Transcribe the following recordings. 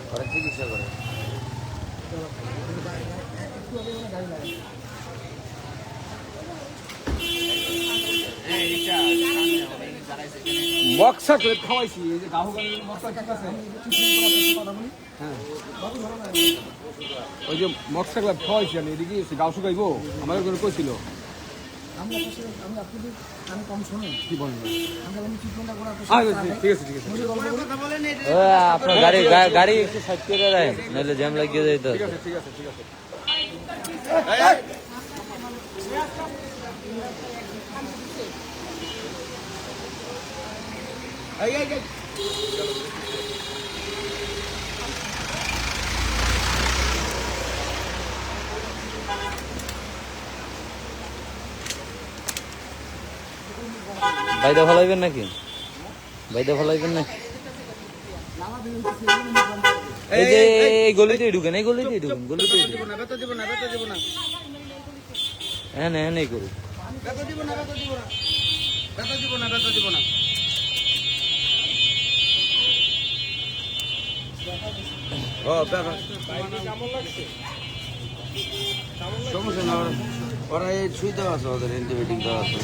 ওরা চিকিৎসা করে। বক্সা করে খাওয়াইছি এই যে গাহু গাড়ি বক্সা ঠিক আছে হ্যাঁ ওই যে মক্সা ক্লাব খাওয়াইছি আমি এদিকে গাও শুকাইবো আমাদের করে কইছিল আমি কম শুনি কি বলবো ঠিক আছে ঠিক আছে আপনার গাড়ি গাড়ি একটু সাইড করে দেয় নাহলে জ্যাম লাগিয়ে যায় তো ঠিক আছে ঠিক আছে ঠিক আছে বাইদা ফলাইবেন নাকি বাইদা ফলাইবেন নাকি এই যে এই গলিতেই ঢুকেন এই গলিতেই ঢুকেন গলিতেই হ্যাঁ হ্যাঁ নেই করুন সমস্যা না ওরা এই ছুঁই দেওয়া আছে ওদের অ্যান্টিবায়োটিক দেওয়া আছে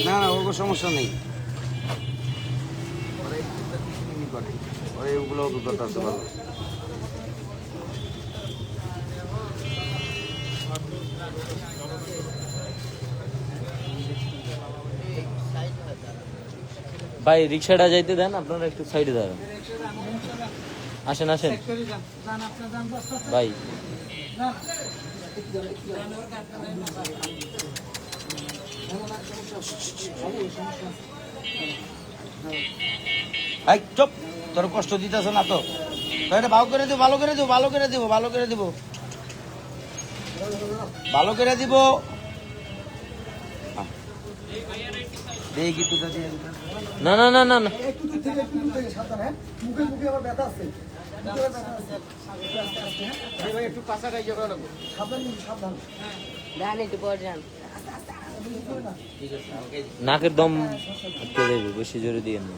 না না ওর সমস্যা নেই ওরা এগুলো অভিজ্ঞতা আছে ভালো ভাই রিক্সাটা যাইতে দেন আপনারা একটু সাইডে দাঁড়ান আসেন আসেন ভাই এই চুপ তোর কষ্ট দিতেছ না তো এটা ভালো করে দিব ভালো করে দিব ভালো করে দিব ভালো করে দিব ভালো করে দিব দেখি তুই দিয়ে না না না না না একটু কাছাকাছি যাওয়া লাগবে নাকের দম আটকে দেবে বেশি জোরে দিয়ে না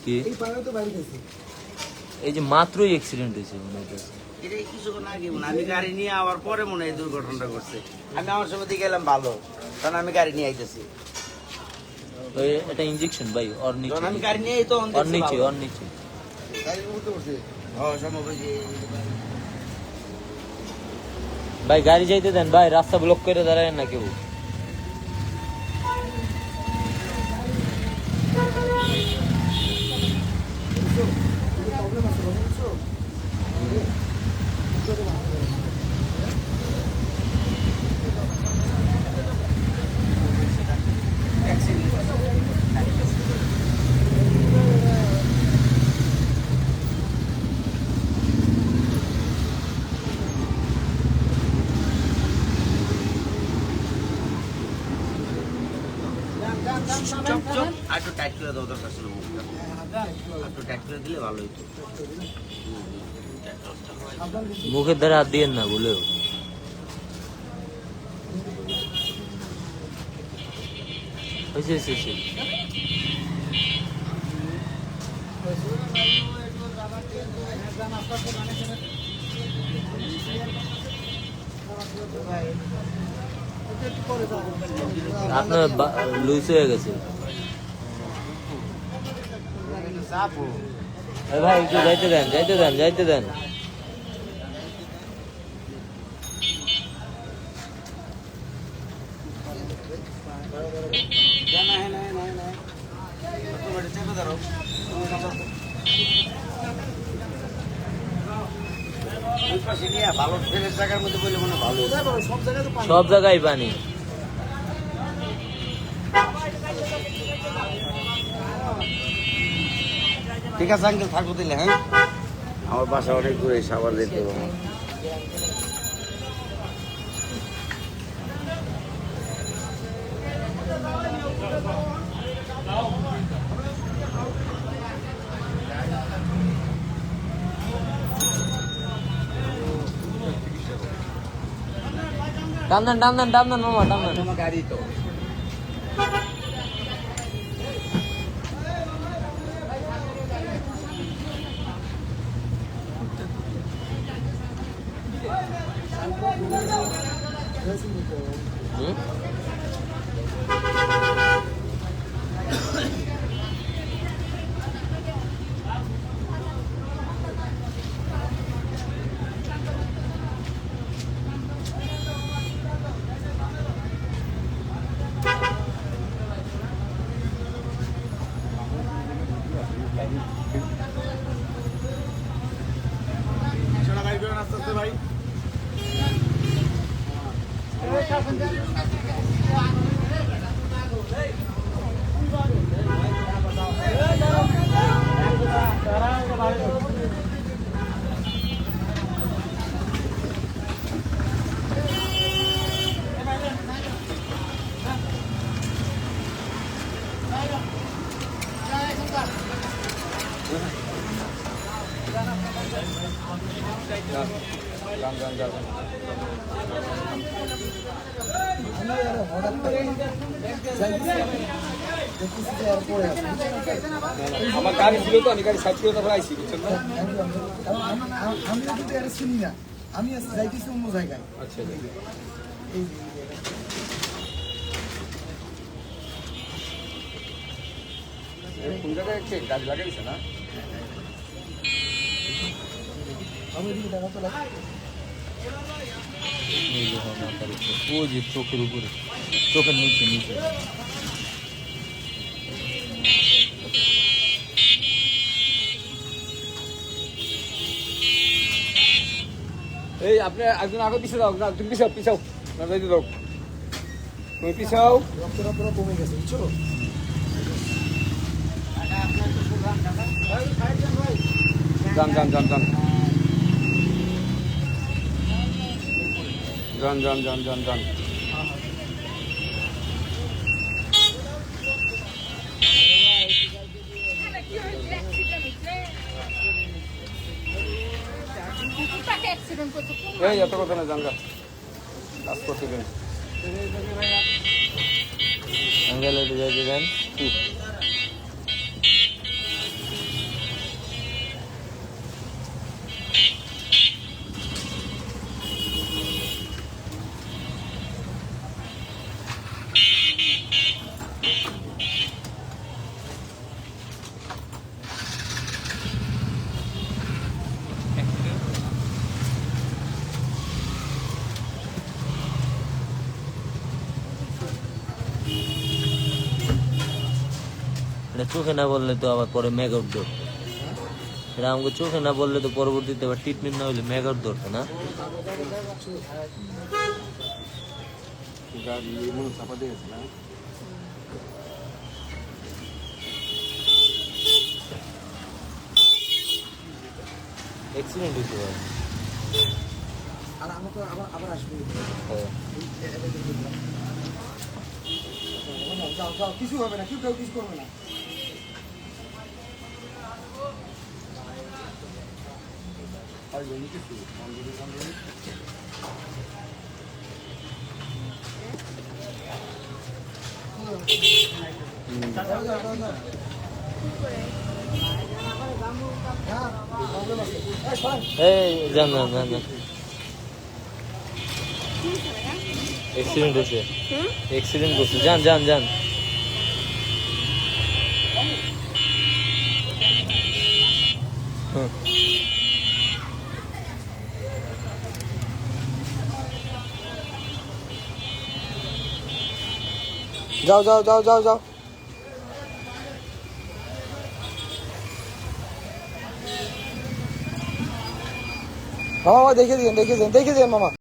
কি এই যে মাত্রই অ্যাক্সিডেন্ট হয়েছে মনে হচ্ছে এটা কিছুক্ষণ আগে মনে হয় আমি গাড়ি নিয়ে আওয়ার পরে মনে হয় দুর্ঘটনাটা করছে আমি আমার সময় দিয়ে গেলাম ভালো কারণ আমি গাড়ি নিয়ে আইতেছি ওই এটা ইনজেকশন ভাই ওর নিচে যখন আমি গাড়ি নিয়ে তো ওর নিচে ওর নিচে সম্ভব হয়েছে ভাই গাড়ি যাইতে দেন ভাই রাস্তা ব্লক করে দাঁড়ায় না কেউ চপ চপ আর একটু টাইট করে দেওয়া দরকার ছিল মুখটা একটু টাইট করে দিলে ভালো হতো মুখের দ্বারা হাত দিয়েন না বলেও হয়েছে আপনার লুইস হয়ে গেছে ভাই একটু যাইতে দেন সব জায়গায় পানি ঠিক আছে আঙ্কেল থাকবো দিলে হ্যাঁ আমার বাসা অনেক দূরে সাবার যেতে হবে টান দেন টান দেন টান দেন মামা টান দেন। আমার গাড়ি তো হুম? ভাই আমার গাড়ি ছিল তো আমি গাড়ি সাইড করে তারপর আইছি বুঝছেন না আমি কিন্তু এটা চিনি না আমি যাইতেছি অন্য জায়গায় আচ্ছা কোন জায়গায় গাড়ি লাগাইছে না আমি এদিকে দেখা তো লাগে এই যে হয় মাথার উপরে। ওই যে চোখের উপরে, চোখের নিচে নিচে। এই আপনি একজন আগে পিছিয়ে দাও না তুমি পিছাও পিছাও না যাইতে দাও তুমি পিছাও রক্তটা পুরো কমে গেছে বুঝছো যান যান যান যান যান যান যান যান যান এই এত কথা না যান যান কাজ করতে দেন আঙ্কেল একটু যাইতে দেন। এটা চোখে না বললে তো আবার পরে ম্যাগট ধরতো। এটা আমাকে চোখে না বললে তো পরবর্তীতে আবার ট্রিটমেন্ট না হলে ম্যাগট ধরতো না। গাড়ি মনে চাপা দিয়ে গেছে না অ্যাক্সিডেন্ট হয়েছে ভাই। আর আমাকে আবার আসবে হ্যাঁ। যাও যাও কিছু হবে না কেউ কিছু করবে না এই যান যান যান যান। অ্যাক্সিডেন্ট হয়েছে, অ্যাক্সিডেন্ট করছে, যান যান যান। হুম। যাও যাও যাও যাও যাও মামা দেখে দিন মামা